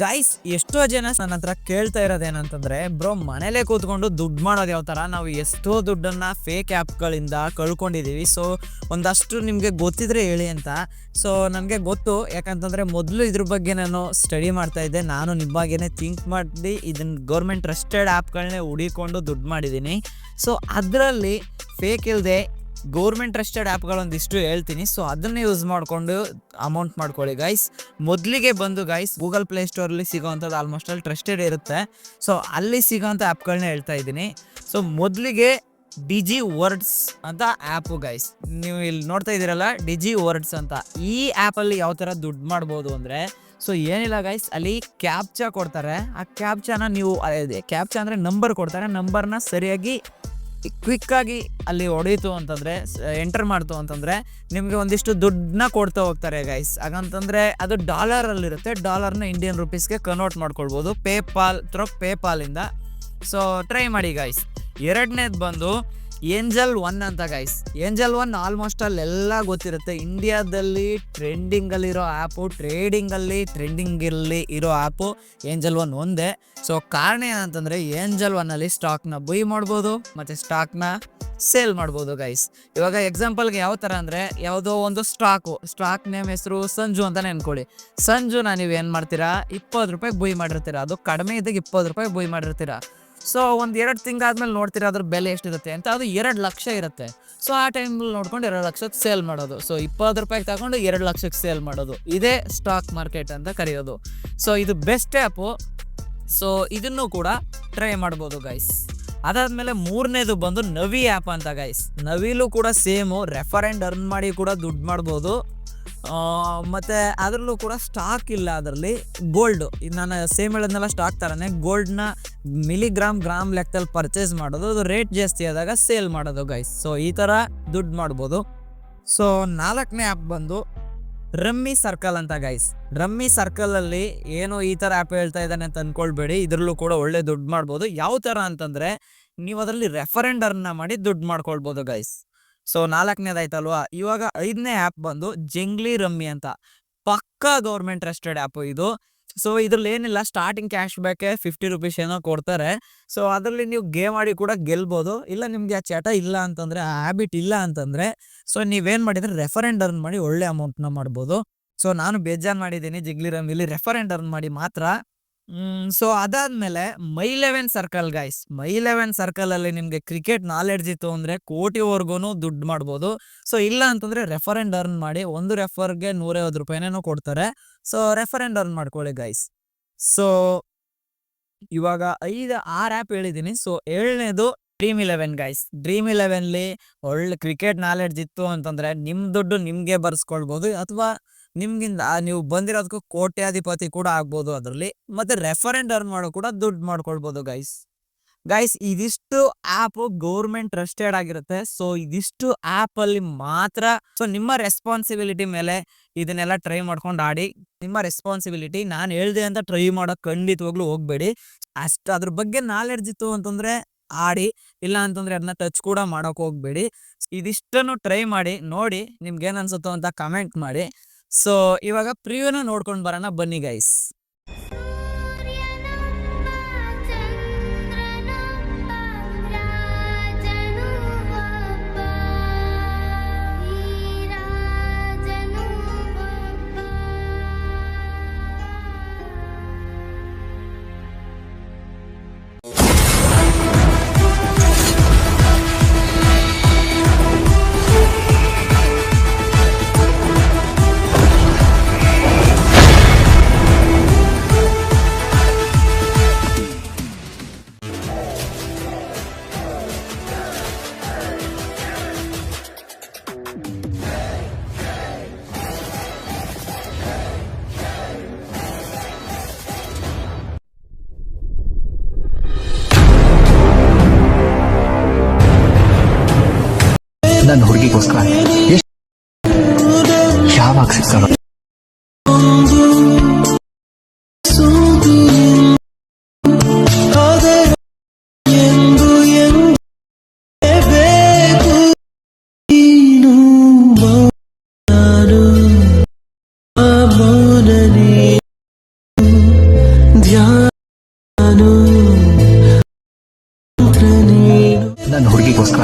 Guys, ಎಷ್ಟೋ ಜನ ನನ್ನ ಹತ್ರ ಕೇಳ್ತಾ ಇರೋದೇನಂತಂದ್ರೆ, ಬ್ರೋ ಮನೇಲೆ ಕೂತ್ಕೊಂಡು ದುಡ್ಡು ಮಾಡೋದು ಯಾವ ಥರ, ನಾವು ಎಷ್ಟೋ ದುಡ್ಡನ್ನು ಫೇಕ್ ಆ್ಯಪ್ಗಳಿಂದ ಕಳ್ಕೊಂಡಿದ್ದೀವಿ. ಸೊ ಒಂದಷ್ಟು ನಿಮಗೆ ಗೊತ್ತಿದ್ರೆ ಹೇಳಿ ಅಂತ. ಸೊ ನನಗೆ ಗೊತ್ತು, ಯಾಕಂತಂದರೆ ಮೊದಲು ಇದ್ರ ಬಗ್ಗೆ ನಾನು ಸ್ಟಡಿ ಮಾಡ್ತಾ ಇದ್ದೆ. ನಾನು ನಿಮ್ಮಾಗೇನೆ ಥಿಂಕ್ ಮಾಡಿ ಇದನ್ನು ಗೌರ್ಮೆಂಟ್ ಟ್ರಸ್ಟೆಡ್ ಆ್ಯಪ್ಗಳನ್ನೇ ಹುಡಿಕೊಂಡು ದುಡ್ಡು ಮಾಡಿದ್ದೀನಿ. ಸೊ ಅದರಲ್ಲಿ ಫೇಕ್ ಇಲ್ಲದೆ ಗೌರ್ಮೆಂಟ್ ಟ್ರಸ್ಟೆಡ್ ಆ್ಯಪ್ಗಳೊಂದಿಷ್ಟು ಹೇಳ್ತೀನಿ. ಸೊ ಅದನ್ನು ಯೂಸ್ ಮಾಡಿಕೊಂಡು ಅಮೌಂಟ್ ಮಾಡ್ಕೊಳ್ಳಿ ಗೈಸ್. ಮೊದಲಿಗೆ ಬಂದು ಗೈಸ್, ಗೂಗಲ್ ಪ್ಲೇಸ್ಟೋರಲ್ಲಿ ಸಿಗೋವಂಥದ್ದು ಆಲ್ಮೋಸ್ಟ್ ಅಲ್ಲಿ ಟ್ರಸ್ಟೆಡ್ ಇರುತ್ತೆ. ಸೊ ಅಲ್ಲಿ ಸಿಗೋವಂಥ ಆ್ಯಪ್ಗಳನ್ನ ಹೇಳ್ತಾ ಇದ್ದೀನಿ. ಸೊ ಮೊದಲಿಗೆ ಡಿಜಿ ವರ್ಡ್ಸ್ ಅಂತ ಆ್ಯಪು ಗೈಸ್, ನೀವು ಇಲ್ಲಿ ನೋಡ್ತಾ ಇದ್ದೀರಲ್ಲ ಡಿಜಿ ವರ್ಡ್ಸ್ ಅಂತ. ಈ ಆ್ಯಪಲ್ಲಿ ಯಾವ ಥರ ದುಡ್ಡು ಮಾಡ್ಬೋದು ಅಂದರೆ, ಸೊ ಏನಿಲ್ಲ ಗೈಸ್, ಅಲ್ಲಿ ಕ್ಯಾಪ್ಚಾ ಕೊಡ್ತಾರೆ. ಆ ಕ್ಯಾಪ್ಚಾನ ನೀವು ಕ್ಯಾಪ್ಚಾ ಅಂದರೆ ನಂಬರ್ ಕೊಡ್ತಾರೆ, ನಂಬರ್ನ ಸರಿಯಾಗಿ ಕ್ವಿಕ್ಕಾಗಿ ಅಲ್ಲಿ ಹೊಡೀತು ಅಂತಂದರೆ, ಎಂಟರ್ ಮಾಡ್ತು ಅಂತಂದರೆ ನಿಮಗೆ ಒಂದಿಷ್ಟು ದುಡ್ಡನ್ನ ಕೊಡ್ತಾ ಹೋಗ್ತಾರೆ ಗೈಸ್. ಹಾಗಂತಂದರೆ ಅದು ಡಾಲರಲ್ಲಿರುತ್ತೆ, ಡಾಲರ್ನ ಇಂಡಿಯನ್ ರುಪೀಸ್ಗೆ ಕನ್ವರ್ಟ್ ಮಾಡ್ಕೊಳ್ಬೋದು ಪೇಪಾಲಿಂದ. ಸೊ ಟ್ರೈ ಮಾಡಿ ಗೈಸ್. ಎರಡನೇದು ಬಂದು ಏಂಜಲ್ ಒನ್ ಅಂತ ಗೈಸ್. ಏಂಜಲ್ ಒನ್ ಆಲ್ಮೋಸ್ಟ್ ಅಲ್ಲೆಲ್ಲ ಗೊತ್ತಿರುತ್ತೆ. ಇಂಡಿಯಾದಲ್ಲಿ ಟ್ರೆಂಡಿಂಗಲ್ಲಿರೋ ಆ್ಯಪು, ಟ್ರೆಂಡಿಂಗಲ್ಲಿ ಇರೋ ಆ್ಯಪು ಏಂಜಲ್ ಒನ್ ಒಂದೇ. ಸೊ ಕಾರಣ ಏನಂತಂದರೆ, ಏಂಜಲ್ ಒನ್ನಲ್ಲಿ ಸ್ಟಾಕ್ನ ಬೈ ಮಾಡ್ಬೋದು ಮತ್ತು ಸ್ಟಾಕ್ನ ಸೇಲ್ ಮಾಡ್ಬೋದು ಗೈಸ್. ಇವಾಗ ಎಕ್ಸಾಂಪಲ್ಗೆ ಯಾವ ಥರ ಅಂದರೆ, ಯಾವುದೋ ಒಂದು ಸ್ಟಾಕ್ ನೇಮ್ ಹೆಸರು ಸಂಜು ಅಂತಲೇ ಅನ್ಕೊಳ್ಳಿ. ಸಂಜುನ ನೀವು ಏನು ಮಾಡ್ತೀರಾ, 20 ರೂಪಾಯಿಗೆ ಬೈ ಮಾಡಿರ್ತೀರ. ಅದು ಕಡಿಮೆ ಇದ್ದಾಗ 20 ರೂಪಾಯಿಗೆ ಬೈ ಮಾಡಿರ್ತೀರ. ಸೊ ಒಂದು 2 ತಿಂಗಳಾದ್ಮೇಲೆ ನೋಡ್ತೀರಾ ಅದ್ರ ಬೆಲೆ ಎಷ್ಟಿರುತ್ತೆ ಅಂತ. ಅದು 2 ಲಕ್ಷ ಇರುತ್ತೆ. ಸೊ ಆ ಟೈಮಲ್ಲಿ ನೋಡ್ಕೊಂಡು 2 ಲಕ್ಷಕ್ಕೆ ಸೇಲ್ ಮಾಡೋದು. ಸೊ 20 ರೂಪಾಯಿಗೆ ತಗೊಂಡು 2 ಲಕ್ಷಕ್ಕೆ ಸೇಲ್ ಮಾಡೋದು. ಇದೇ ಸ್ಟಾಕ್ ಮಾರ್ಕೆಟ್ ಅಂತ ಕರೆಯೋದು. ಸೊ ಇದು ಬೆಸ್ಟ್ ಆ್ಯಪು. ಸೊ ಇದನ್ನು ಕೂಡ ಟ್ರೈ ಮಾಡ್ಬೋದು ಗೈಸ್. ಅದಾದಮೇಲೆ ಮೂರನೇದು ಬಂದು ನವಿ ಆ್ಯಪ್ ಅಂತ ಗೈಸ್. ನವಿಲು ಕೂಡ ಸೇಮು, ರೆಫರ್ ಆ್ಯಂಡ್ ಅರ್ನ್ ಮಾಡಿ ಕೂಡ ದುಡ್ಡು ಮಾಡ್ಬೋದು. ಮತ್ತು ಅದರಲ್ಲೂ ಕೂಡ ಸ್ಟಾಕ್ ಇಲ್ಲ. ಅದರಲ್ಲಿ ಗೋಲ್ಡು, ನಾನು ಸೇಮ್ ಹೇಳಿದ್ನೆಲ್ಲ ಸ್ಟಾಕ್ ಥರನೇ ಗೋಲ್ಡ್ನ ಗ್ರಾಮ್ ಲೆಕ್ಕದಲ್ಲಿ ಪರ್ಚೇಸ್ ಮಾಡೋದು, ಅದು ರೇಟ್ ಜಾಸ್ತಿ ಆದಾಗ ಸೇಲ್ ಮಾಡೋದು ಗೈಸ್. ಸೊ ಈ ಥರ ದುಡ್ಡು ಮಾಡ್ಬೋದು. ಸೊ 4ನೇ ಆ್ಯಪ್ ಬಂದು ರಮ್ಮಿ ಸರ್ಕಲ್ ಅಂತ ಗೈಸ್. ರಮ್ಮಿ ಸರ್ಕಲಲ್ಲಿ ಏನೋ ಈ ಥರ ಆ್ಯಪ್ ಹೇಳ್ತಾ ಇದ್ದಾನೆ ಅಂತ ಅಂದ್ಕೊಳ್ಬೇಡಿ, ಇದರಲ್ಲೂ ಕೂಡ ಒಳ್ಳೆ ದುಡ್ಡು ಮಾಡ್ಬೋದು. ಯಾವ ಥರ ಅಂತಂದರೆ, ನೀವು ಅದರಲ್ಲಿ ರೆಫರ್ ಆ್ಯಂಡ್ ಅರ್ನ್ ಮಾಡಿ ದುಡ್ಡು ಮಾಡ್ಕೊಳ್ಬೋದು ಗೈಸ್. ಸೊ 4ನೇದಾಯ್ತಲ್ವಾ. ಇವಾಗ 5ನೇ ಆ್ಯಪ್ ಬಂದು ಜಂಗ್ಲಿ ರಮ್ಮಿ ಅಂತ. ಪಕ್ಕಾ ಗೌರ್ಮೆಂಟ್ ಟ್ರಸ್ಟೆಡ್ ಆ್ಯಪು ಇದು. ಸೊ ಇದ್ರಲ್ಲಿ ಏನಿಲ್ಲ, ಸ್ಟಾರ್ಟಿಂಗ್ ಕ್ಯಾಶ್ ಬ್ಯಾಕೆ 50 ರೂಪೀಸ್ ಏನೋ ಕೊಡ್ತಾರೆ. ಸೊ ಅದರಲ್ಲಿ ನೀವು ಗೇಮ್ ಆಡಿ ಕೂಡ ಗೆಲ್ಬೋದು. ಇಲ್ಲ ನಿಮಗೆ ಆ ಚಟ ಇಲ್ಲ ಅಂತಂದರೆ, ಆ ಹ್ಯಾಬಿಟ್ ಇಲ್ಲ ಅಂತಂದರೆ, ಸೊ ನೀವೇನು ಮಾಡಿದರೆ ರೆಫರ್ ಆ್ಯಂಡ್ ಅರ್ನ್ ಮಾಡಿ ಒಳ್ಳೆ ಅಮೌಂಟ್ನ ಮಾಡ್ಬೋದು. ಸೊ ನಾನು ಬೇಜಾನ್ ಮಾಡಿದ್ದೀನಿ ಜಂಗ್ಲಿ ರಮ್ಮಿಲಿ, ರೆಫರ್ ಆ್ಯಂಡ್ ಅರ್ನ್ ಮಾಡಿ ಮಾತ್ರ. ಸೊ ಅದಾದಮೇಲೆ ಮೈ 11 ಸರ್ಕಲ್ ಗೈಸ್. ಮೈ 11 ಸರ್ಕಲಲ್ಲಿ ನಿಮಗೆ ಕ್ರಿಕೆಟ್ ನಾಲೆಡ್ಜ್ ಇತ್ತು ಅಂದರೆ ಕೋಟಿವರೆಗೂ ದುಡ್ಡು ಮಾಡ್ಬೋದು. ಸೊ ಇಲ್ಲ ಅಂತಂದರೆ ರೆಫರ್ ಆ್ಯಂಡ್ ಅರ್ನ್ ಮಾಡಿ, ಒಂದು ರೆಫರ್ಗೆ 150 ರೂಪಾಯಿನೇನೋ ಕೊಡ್ತಾರೆ. ಸೊ ರೆಫರ್ ಆ್ಯಂಡ್ ಅರ್ನ್ ಮಾಡ್ಕೊಳ್ಳಿ ಗೈಸ್. ಸೊ ಇವಾಗ 6 ಆ್ಯಪ್ ಹೇಳಿದ್ದೀನಿ. ಸೊ 7ನೇದು ಡ್ರೀಮ್ 11 ಗೈಸ್. ಡ್ರೀಮ್ 11ಲಿ ಒಳ್ಳೆ ಕ್ರಿಕೆಟ್ ನಾಲೆಡ್ಜ್ ಇತ್ತು ಅಂತಂದರೆ ನಿಮ್ಮ ದುಡ್ಡು ನಿಮಗೆ ಬರ್ಸ್ಕೊಳ್ಬೋದು, ಅಥವಾ ನಿಮ್ಗಿಂತ ನೀವು ಬಂದಿರೋದಕ್ಕೂ ಕೋಟ್ಯಾಧಿಪತಿ ಕೂಡ ಆಗ್ಬೋದು ಅದರಲ್ಲಿ. ಮತ್ತು ರೆಫರ್ ಆ್ಯಂಡ್ ಅರ್ನ್ ಮಾಡೋ ಕೂಡ ದುಡ್ಡು ಮಾಡ್ಕೊಳ್ಬೋದು ಗೈಸ್. ಇದಿಷ್ಟು ಆ್ಯಪು ಗೌರ್ಮೆಂಟ್ ಟ್ರಸ್ಟೆಡ್ ಆಗಿರುತ್ತೆ. ಸೊ ಇದಿಷ್ಟು ಆ್ಯಪಲ್ಲಿ ಮಾತ್ರ. ಸೊ ನಿಮ್ಮ ರೆಸ್ಪಾನ್ಸಿಬಿಲಿಟಿ ಮೇಲೆ ಇದನ್ನೆಲ್ಲ ಟ್ರೈ ಮಾಡ್ಕೊಂಡು ಆಡಿ. ನಿಮ್ಮ ರೆಸ್ಪಾನ್ಸಿಬಿಲಿಟಿ. ನಾನು ಹೇಳಿದೆ ಅಂತ ಟ್ರೈ ಮಾಡೋಕೆ ಖಂಡಿತವಾಗ್ಲೂ ಹೋಗಬೇಡಿ. ಅದ್ರ ಬಗ್ಗೆ ನಾಲೆಡ್ಜ್ ಇತ್ತು ಅಂತಂದರೆ ಆಡಿ, ಇಲ್ಲ ಅಂತಂದರೆ ಅದನ್ನ ಟಚ್ ಕೂಡ ಮಾಡೋಕೆ ಹೋಗಬೇಡಿ. ಇದಿಷ್ಟನ್ನು ಟ್ರೈ ಮಾಡಿ ನೋಡಿ, ನಿಮ್ಗೇನು ಅನ್ಸುತ್ತೋ ಅಂತ ಕಮೆಂಟ್ ಮಾಡಿ. ಸೊ ಇವಾಗ ಪ್ರಿವ್ಯೂನ ನೋಡ್ಕೊಂಡು ಬರೋಣ ಬನ್ನಿ ಗೈಸ್. ನನ್ನ ಹುಡುಗಿಗೋಸ್ಕರ ಯಾವಾಗ ಸಿಗ್ತಾರೋ ನನ್ನ ಹುಡುಗಿಗೋಸ್ಕರ